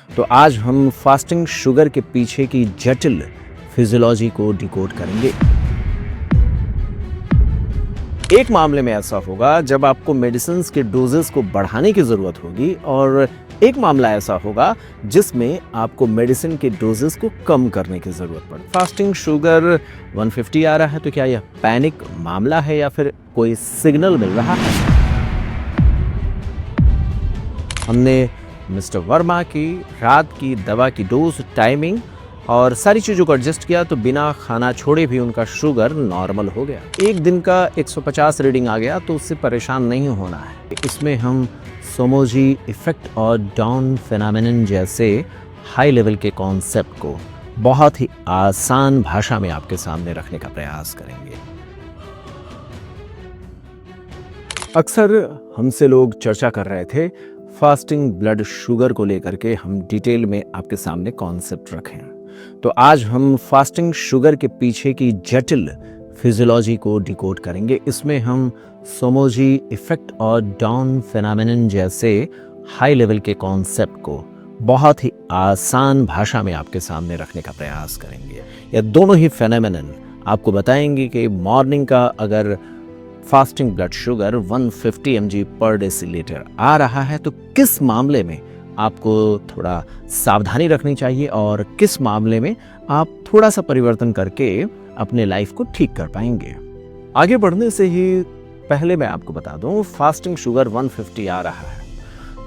तो आज हम फास्टिंग शुगर के पीछे की जटिल फिजियोलॉजी को डिकोड करेंगे। एक मामले में ऐसा होगा जब आपको मेडिसिन के डोजेस को बढ़ाने की जरूरत होगी और एक मामला ऐसा होगा जिसमें आपको मेडिसिन के डोजेस को कम करने की जरूरत पड़े। फास्टिंग शुगर 150 आ रहा है तो क्या यह पैनिक मामला है या फिर कोई सिग्नल मिल रहा है? हमने मिस्टर वर्मा की रात की दवा की डोज, टाइमिंग और सारी चीज़ों को एडजस्ट किया तो बिना खाना छोड़े भी उनका शुगर नॉर्मल हो गया। एक दिन का 150 रीडिंग आ गया तो उससे परेशान नहीं होना है। इसमें हम सोमोजी इफेक्ट और डाउन फेनोमेनन जैसे हाई लेवल के कॉन्सेप्ट को बहुत ही आसान भाषा में आपके सामने रखने का प्रयास करेंगे। अक्सर हमसे लोग चर्चा कर रहे थे फास्टिंग ब्लड शुगर को लेकर के हम डिटेल में आपके सामने कॉन्सेप्ट रखें। तो आज हम फास्टिंग शुगर के पीछे की जटिल फिजियोलॉजी को डिकोड करेंगे। इसमें हम सोमोजी इफेक्ट और डाउन फेनोमेनन जैसे हाई लेवल के कॉन्सेप्ट को बहुत ही आसान भाषा में आपके सामने रखने का प्रयास करेंगे। यह दोनों ही फेनोमेनन आपको बताएंगे कि मॉर्निंग का अगर फास्टिंग ब्लड शुगर 150 mg पर डेसीलीटर आ रहा है तो किस मामले में आपको थोड़ा सावधानी रखनी चाहिए और किस मामले में आप थोड़ा सा परिवर्तन करके अपने लाइफ को ठीक कर पाएंगे। आगे बढ़ने से ही पहले मैं आपको बता दूं, फास्टिंग शुगर 150 आ रहा है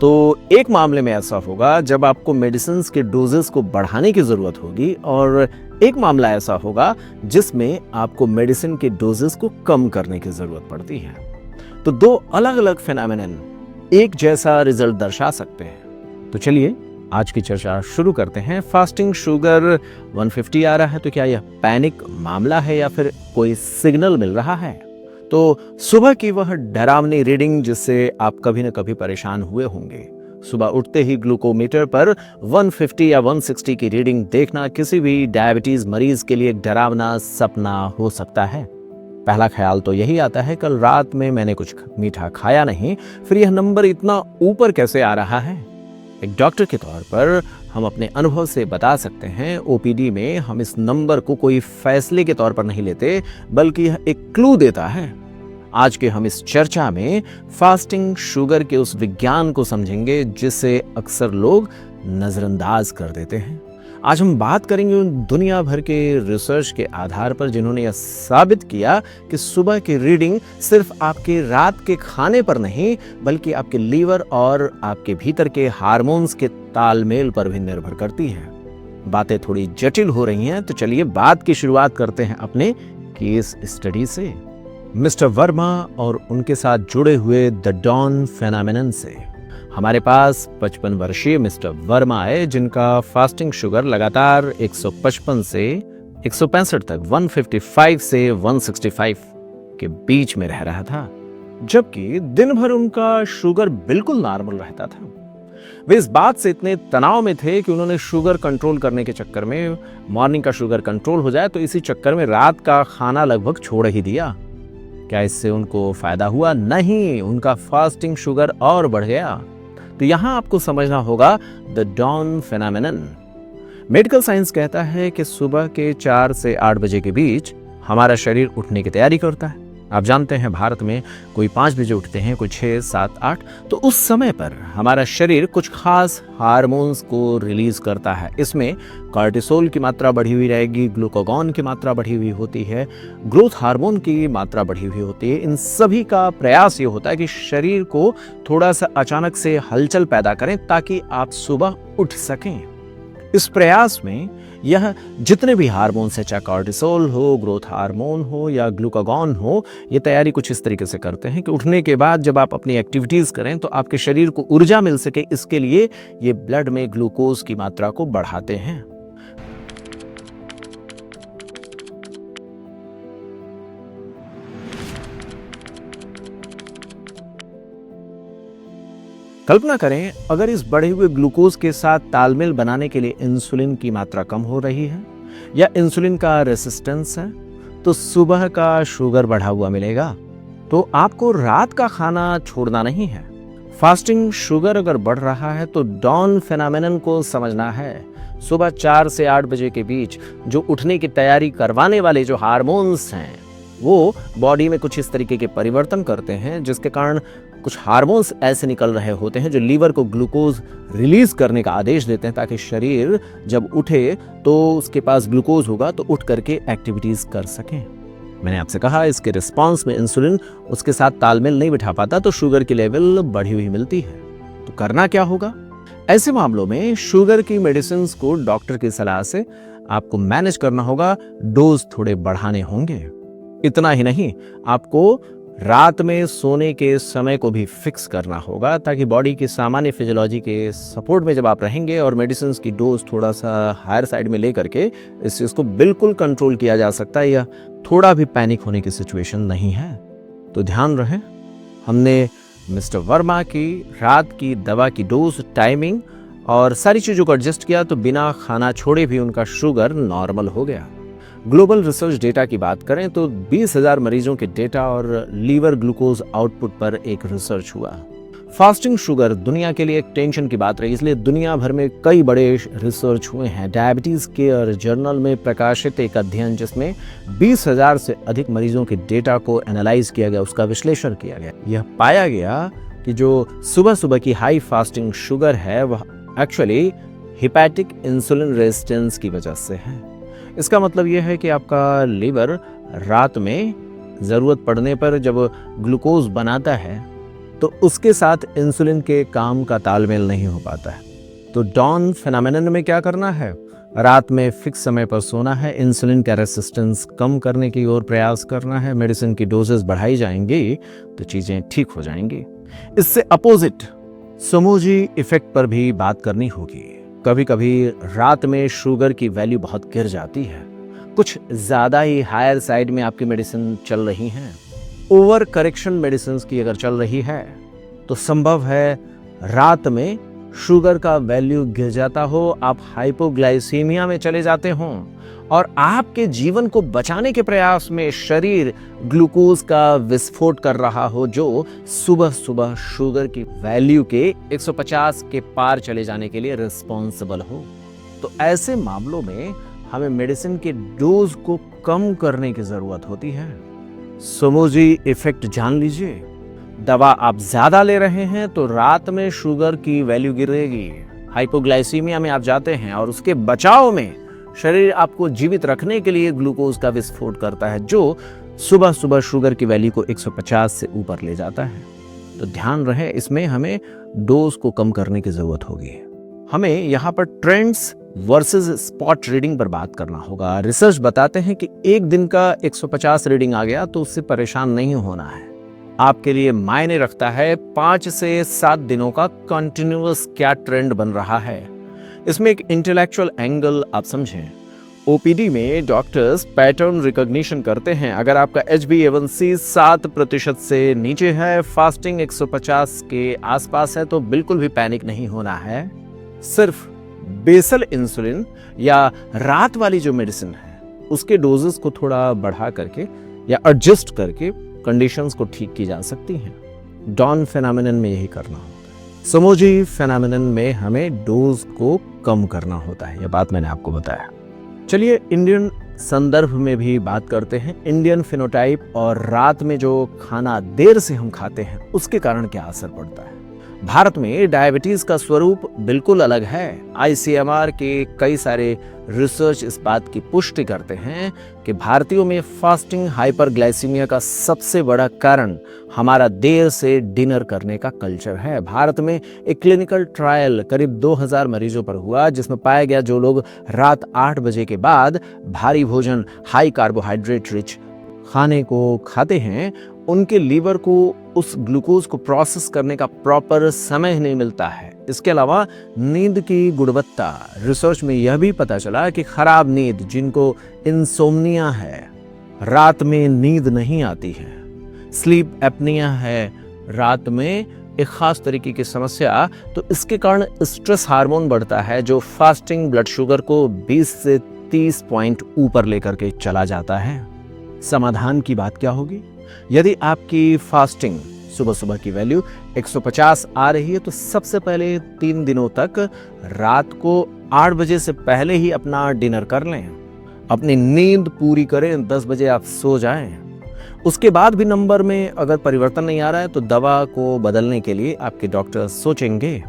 तो एक मामले में ऐसा होगा जब आपको मेडिसिन के डोजेस को बढ़ाने की जरूरत होगी और एक मामला ऐसा होगा जिसमें आपको मेडिसिन के डोजेस को कम करने की जरूरत पड़ती है। तो दो अलग अलग फेनोमेनन एक जैसा रिजल्ट दर्शा सकते हैं। तो चलिए आज की चर्चा शुरू करते हैं। फास्टिंग शुगर 150 आ रहा है तो क्या यह पैनिक मामला है या फिर कोई सिग्नल मिल रहा है? तो सुबह की वह डरावनी रीडिंग जिससे आप कभी न कभी परेशान हुए होंगे। सुबह उठते ही ग्लूकोमीटर पर 150 या 160 की रीडिंग देखना किसी भी डायबिटीज मरीज के लिए एक डरावना सपना हो सकता है। पहला ख्याल तो यही आता है, कल रात में मैंने कुछ मीठा खाया नहीं, फिर यह नंबर इतना ऊपर कैसे आ रहा है? एक डॉक्टर के तौर पर हम अपने अनुभव से बता सकते हैं, ओपीडी में हम इस नंबर को कोई फैसले के तौर पर नहीं लेते बल्कि यह एक क्लू देता है। आज के हम इस चर्चा में फास्टिंग शुगर के उस विज्ञान को समझेंगे जिसे अक्सर लोग नजरअंदाज कर देते हैं। आज हम बात करेंगे उन दुनिया भर के रिसर्च के आधार पर जिन्होंने यह साबित किया कि सुबह की रीडिंग सिर्फ आपके रात के खाने पर नहीं बल्कि आपके लीवर और आपके भीतर के हार्मोन्स के तालमेल पर भी निर्भर करती है। बातें थोड़ी जटिल हो रही हैं तो चलिए बात की शुरुआत करते हैं अपने केस स्टडी से, मिस्टर वर्मा और उनके साथ जुड़े हुए द डॉन फेनोमेनन से। हमारे पास 55 वर्षीय मिस्टर वर्मा आए जिनका फास्टिंग शुगर लगातार 155 से 165 तक 155 से 165 के बीच में रह रहा था, जबकि दिन भर उनका शुगर बिल्कुल नॉर्मल रहता था। वे इस बात से इतने तनाव में थे कि उन्होंने शुगर कंट्रोल करने के चक्कर में मॉर्निंग का शुगर कंट्रोल हो जाए तो इसी चक्कर में रात का खाना लगभग छोड़ ही दिया। क्या इससे उनको फायदा हुआ? नहीं, उनका फास्टिंग शुगर और बढ़ गया। तो यहां आपको समझना होगा the dawn phenomenon. Medical science कहता है कि सुबह के 4 से 8 बजे के बीच हमारा शरीर उठने की तैयारी करता है। आप जानते हैं भारत में कोई 5 बजे उठते हैं, कोई 6, 7, 8। तो उस समय पर हमारा शरीर कुछ खास हार्मोन्स को रिलीज करता है। इसमें कॉर्टिसोल की मात्रा बढ़ी हुई रहेगी, ग्लूकागॉन की मात्रा बढ़ी हुई होती है, ग्रोथ हार्मोन की मात्रा बढ़ी हुई होती है। इन सभी का प्रयास ये होता है कि शरीर को थोड़ा सा अचानक से हलचल पैदा करें ताकि आप सुबह उठ सकें। इस प्रयास में यह जितने भी हार्मोन्स है, चाहे कॉर्टिसोल हो, ग्रोथ हार्मोन हो या ग्लूकागॉन हो, ये तैयारी कुछ इस तरीके से करते हैं कि उठने के बाद जब आप अपनी एक्टिविटीज करें तो आपके शरीर को ऊर्जा मिल सके। इसके लिए ये ब्लड में ग्लूकोज की मात्रा को बढ़ाते हैं। कल्पना करें अगर इस बढ़े हुए ग्लूकोज के साथ तालमेल बनाने के लिए इंसुलिन की मात्रा कम हो रही है या इंसुलिन का रेसिस्टेंस है तो सुबह का शुगर बढ़ा हुआ मिलेगा। तो आपको रात का खाना छोड़ना नहीं है, फास्टिंग शुगर अगर बढ़ रहा है तो डॉन फेनोमेनन को समझना है। सुबह 4 से 8 बजे के बीच जो उठने की तैयारी करवाने वाले जो हार्मोन्स हैं वो बॉडी में कुछ इस तरीके के परिवर्तन करते हैं, जिसके कारण कुछ हार्मोन्स ऐसे निकल रहे होते हैं जो लीवर को ग्लूकोज रिलीज करने का आदेश देते हैं, ताकि शरीर जब उठे तो उसके पास ग्लूकोज होगा तो उठ करके एक्टिविटीज कर सकें। मैंने आपसे कहा इसके रिस्पांस में इंसुलिन उसके साथ तालमेल नहीं बिठा पाता तो शुगर की लेवल बढ़ी हुई मिलती है। तो करना क्या होगा? ऐसे मामलों में शुगर की मेडिसिन को डॉक्टर की सलाह से आपको मैनेज करना होगा, डोज थोड़े बढ़ाने होंगे। इतना ही नहीं, आपको रात में सोने के समय को भी फिक्स करना होगा, ताकि बॉडी की सामान्य फिजियोलॉजी के सपोर्ट में जब आप रहेंगे और मेडिसिन की डोज थोड़ा सा हायर साइड में लेकर के इस चीज़ को बिल्कुल कंट्रोल किया जा सकता है, या थोड़ा भी पैनिक होने की सिचुएशन नहीं है। तो ध्यान रहे, हमने मिस्टर वर्मा की रात की दवा की डोज, टाइमिंग और सारी चीज़ों को एडजस्ट किया तो बिना खाना छोड़े भी उनका शुगर नॉर्मल हो गया। ग्लोबल रिसर्च डेटा की बात करें तो 20,000 मरीजों के डेटा और लीवर ग्लूकोज आउटपुट पर एक रिसर्च हुआ। फास्टिंग शुगर दुनिया के लिए एक टेंशन की बात रही, इसलिए दुनिया भर में कई बड़े रिसर्च हुए हैं। डायबिटीज केयर जर्नल में प्रकाशित एक अध्ययन जिसमें 20,000 से अधिक मरीजों के डेटा को एनालाइज किया गया, उसका विश्लेषण किया गया। यह पाया गया कि जो सुबह सुबह की हाई फास्टिंग शुगर है वह एक्चुअली हिपैटिक इंसुलिन रेजिस्टेंस की वजह से है। इसका मतलब यह है कि आपका लीवर रात में ज़रूरत पड़ने पर जब ग्लूकोज बनाता है तो उसके साथ इंसुलिन के काम का तालमेल नहीं हो पाता है। तो डॉन फेनोमेनन में क्या करना है? रात में फिक्स समय पर सोना है, इंसुलिन का रेसिस्टेंस कम करने की ओर प्रयास करना है, मेडिसिन की डोजेस बढ़ाई जाएंगी तो चीज़ें ठीक हो जाएंगी। इससे अपोजिट समूजी इफेक्ट पर भी बात करनी होगी। कभी कभी रात में शुगर की वैल्यू बहुत गिर जाती है, कुछ ज़्यादा ही हायर साइड में आपकी मेडिसिन चल रही हैं, ओवर करेक्शन मेडिसिन की अगर चल रही है तो संभव है रात में शुगर का वैल्यू गिर जाता हो, आप हाइपोग्लाइसीमिया में चले जाते हों और आपके जीवन को बचाने के प्रयास में शरीर ग्लूकोज का विस्फोट कर रहा हो, जो सुबह सुबह शुगर की वैल्यू के 150 के पार चले जाने के लिए रिस्पॉन्सिबल हो। तो ऐसे मामलों में हमें मेडिसिन के डोज को कम करने की जरूरत होती है। समूजी इफेक्ट जान लीजिए, दवा आप ज्यादा ले रहे हैं तो रात में शुगर की वैल्यू गिरेगी, हाइपोग्लाइसीमिया में आप जाते हैं और उसके बचाव में शरीर आपको जीवित रखने के लिए ग्लूकोज का विस्फोट करता है, जो सुबह सुबह शुगर की वैल्यू को 150 से ऊपर ले जाता है। तो ध्यान रहे, इसमें हमें डोज को कम करने की जरूरत होगी। हमें यहाँ पर ट्रेंड्स वर्सेस स्पॉट रीडिंग पर बात करना होगा। रिसर्च बताते हैं कि एक दिन का 150 रीडिंग आ गया तो उससे परेशान नहीं होना है। आपके लिए मायने रखता है 5 से 7 दिनों का कंटिन्यूअस क्या ट्रेंड बन रहा है। इसमें एक इंटेलेक्चुअल एंगल आप समझें। ओपीडी में डॉक्टर्स पैटर्न रिकॉग्निशन करते हैं। अगर आपका HbA1c 7% से नीचे है, फास्टिंग 150 के आसपास है तो बिल्कुल भी पैनिक नहीं होना है। सिर्फ बेसल इंसुलिन या रात वाली जो मेडिसिन है उसके डोजेस को थोड़ा बढ़ा करके या एडजस्ट करके कंडीशंस को ठीक की जा सकती हैं। डॉन फेनोमेनन में यही करना होता है। समूजी फेनोमेनन में हमें डोज को कम करना होता है। यह बात मैंने आपको बताया। चलिए इंडियन संदर्भ में भी बात करते हैं। इंडियन फिनोटाइप और रात में जो खाना देर से हम खाते हैं उसके कारण क्या असर पड़ता है। भारत में डायबिटीज का स्वरूप बिल्कुल अलग है। ICMR के कई सारे रिसर्च इस बात की पुष्टि करते हैं कि भारतीयों में फास्टिंग हाइपरग्लाइसीमिया का सबसे बड़ा कारण हमारा देर से डिनर करने का कल्चर है। भारत में एक क्लिनिकल ट्रायल करीब 2000 मरीजों पर हुआ, जिसमें पाया गया जो लोग रात 8 बजे के बाद भारी भोजन, हाई कार्बोहाइड्रेट रिच खाने को खाते हैं, उनके लीवर को उस ग्लूकोज को प्रोसेस करने का प्रॉपर समय नहीं मिलता है। इसके अलावा नींद की गुणवत्ता, रिसर्च में यह भी पता चला कि खराब नींद, जिनको इंसोम्निया है, रात में नींद नहीं आती है, स्लीप एपनिया है, रात में एक खास तरीके की समस्या, तो इसके कारण स्ट्रेस हार्मोन बढ़ता है जो फास्टिंग ब्लड शुगर को 20 से 30 पॉइंट ऊपर लेकर के चला जाता है। समाधान की बात क्या होगी? यदि आपकी फास्टिंग सुबह सुबह की वैल्यू 150 आ रही है, तो सबसे पहले 3 दिनों तक रात को 8 बजे से पहले ही अपना डिनर कर लें, अपनी नींद पूरी करें, 10 बजे आप सो जाएं। उसके बाद भी नंबर में अगर परिवर्तन नहीं आ रहा है तो दवा को बदलने के लिए आपके डॉक्टर सोचेंगे।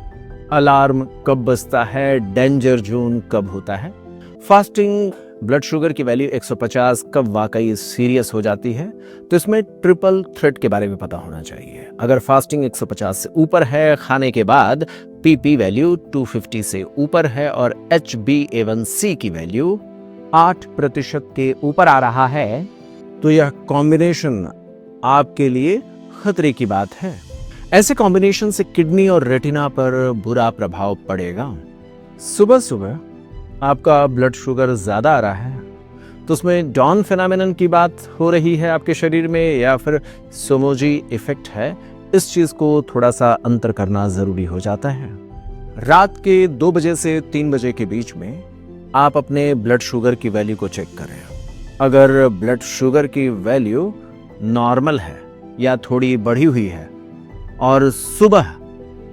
अलार्म कब बजता है, डेंजर जोन कब होता है, फास्टिंग ब्लड शुगर की वैल्यू 150 कब वाकई सीरियस हो जाती है, तो इसमें ट्रिपल थ्रेट के बारे में पता होना चाहिए। अगर फास्टिंग 150 से ऊपर है, खाने के बाद पीपी वैल्यू 250 से ऊपर है और HbA1c की वैल्यू 8% के ऊपर आ रहा है, तो यह कॉम्बिनेशन आपके लिए खतरे की बात है। ऐसे कॉम्बिनेशन से किडनी और रेटिना पर बुरा प्रभाव पड़ेगा। सुबह सुबह आपका ब्लड शुगर ज्यादा आ रहा है, तो उसमें डॉन फेनोमेनन की बात हो रही है आपके शरीर में या फिर सोमोजी इफेक्ट है, इस चीज को थोड़ा सा अंतर करना जरूरी हो जाता है। रात के 2 बजे से 3 बजे के बीच में आप अपने ब्लड शुगर की वैल्यू को चेक करें। अगर ब्लड शुगर की वैल्यू नॉर्मल है या थोड़ी बढ़ी हुई है और सुबह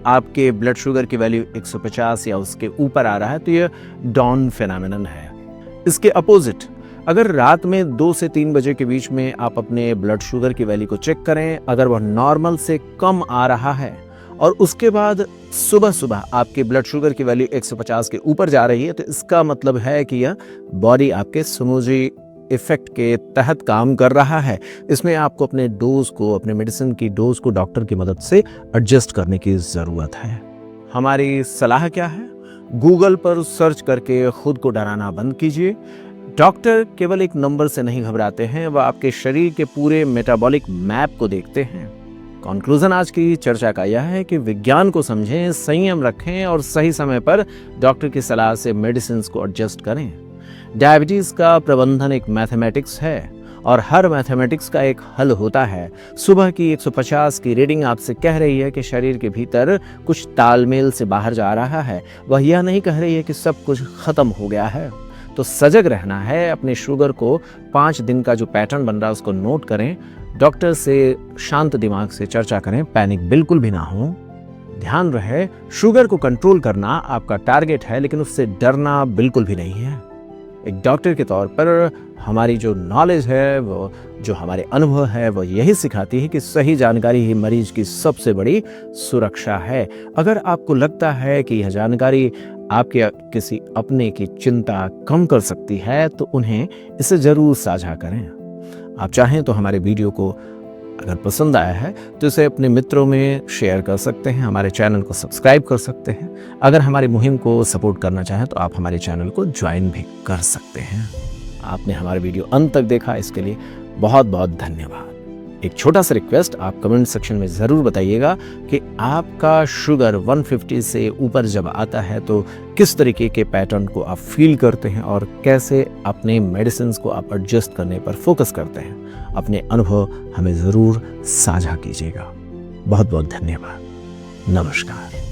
आपके ब्लड शुगर की वैल्यू 150 या उसके ऊपर आ रहा है, तो यह डॉन फेनोमेनन है। इसके अपोजिट अगर रात में 2 से 3 बजे के बीच में आप अपने ब्लड शुगर की वैल्यू को चेक करें, अगर वह नॉर्मल से कम आ रहा है और उसके बाद सुबह सुबह आपके ब्लड शुगर की वैल्यू 150 के ऊपर जा रही है, तो इसका मतलब है कि यह बॉडी आपके सोमोजी इफेक्ट के तहत काम कर रहा है। इसमें आपको अपने डोज को, अपने मेडिसिन की डोज को डॉक्टर की मदद से एडजस्ट करने की जरूरत है। हमारी सलाह क्या है? गूगल पर सर्च करके खुद को डराना बंद कीजिए। डॉक्टर केवल एक नंबर से नहीं घबराते हैं, वह आपके शरीर के पूरे मेटाबॉलिक मैप को देखते हैं। कंक्लूजन आज की चर्चा का यह है कि विज्ञान को समझें, संयम रखें और सही समय पर डॉक्टर की सलाह से मेडिसिन को एडजस्ट करें। डायबिटीज का प्रबंधन एक मैथमेटिक्स है और हर मैथमेटिक्स का एक हल होता है। सुबह की 150 की रीडिंग आपसे कह रही है कि शरीर के भीतर कुछ तालमेल से बाहर जा रहा है, वह यह नहीं कह रही है कि सब कुछ खत्म हो गया है। तो सजग रहना है। अपने शुगर को 5 दिन का जो पैटर्न बन रहा है उसको नोट करें, डॉक्टर से शांत दिमाग से चर्चा करें, पैनिक बिल्कुल भी ना हो। ध्यान रहे, शुगर को कंट्रोल करना आपका टारगेट है, लेकिन उससे डरना बिल्कुल भी नहीं है। एक डॉक्टर के तौर पर हमारी जो नॉलेज है, वो जो हमारे अनुभव है, वो यही सिखाती है कि सही जानकारी ही मरीज की सबसे बड़ी सुरक्षा है। अगर आपको लगता है कि यह जानकारी आपके किसी अपने की चिंता कम कर सकती है, तो उन्हें इसे जरूर साझा करें। आप चाहें तो हमारे वीडियो को अगर पसंद आया है तो इसे अपने मित्रों में शेयर कर सकते हैं, हमारे चैनल को सब्सक्राइब कर सकते हैं। अगर हमारी मुहिम को सपोर्ट करना चाहें तो आप हमारे चैनल को ज्वाइन भी कर सकते हैं। आपने हमारा वीडियो अंत तक देखा, इसके लिए बहुत बहुत धन्यवाद। एक छोटा सा रिक्वेस्ट, आप कमेंट सेक्शन में ज़रूर बताइएगा कि आपका शुगर 150 से ऊपर जब आता है तो किस तरीके के पैटर्न को आप फील करते हैं और कैसे अपने मेडिसिन को आप एडजस्ट करने पर फोकस करते हैं। अपने अनुभव हमें ज़रूर साझा कीजिएगा। बहुत बहुत धन्यवाद। नमस्कार।